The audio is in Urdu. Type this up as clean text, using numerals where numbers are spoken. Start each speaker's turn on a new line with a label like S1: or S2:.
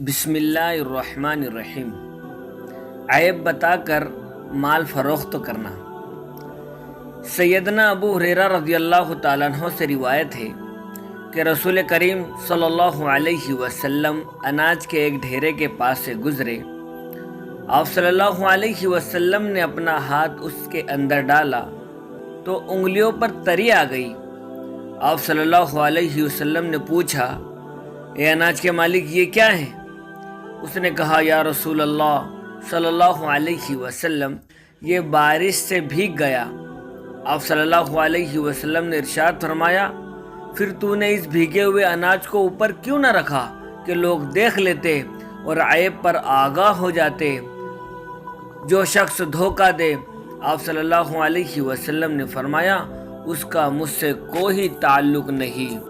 S1: بسم اللہ الرحمن الرحیم۔ عیب بتا کر مال فروخت کرنا۔ سیدنا ابو ہریرہ رضی اللہ تعالیٰ عنہ سے روایت ہے کہ رسول کریم صلی اللہ علیہ وسلم اناج کے ایک ڈھیرے کے پاس سے گزرے۔ آپ صلی اللہ علیہ وسلم نے اپنا ہاتھ اس کے اندر ڈالا تو انگلیوں پر تری آ گئی۔ آپ صلی اللہ علیہ وسلم نے پوچھا، اے اناج کے مالک، یہ کیا ہے؟ اس نے کہا، یا رسول اللہ صلی اللہ علیہ وسلم، یہ بارش سے بھیگ گیا۔ آپ صلی اللہ علیہ وسلم نے ارشاد فرمایا، پھر تو نے اس بھیگے ہوئے اناج کو اوپر کیوں نہ رکھا کہ لوگ دیکھ لیتے اور عیب پر آگاہ ہو جاتے؟ جو شخص دھوکہ دے، آپ صلی اللہ علیہ وسلم نے فرمایا، اس کا مجھ سے کوئی تعلق نہیں۔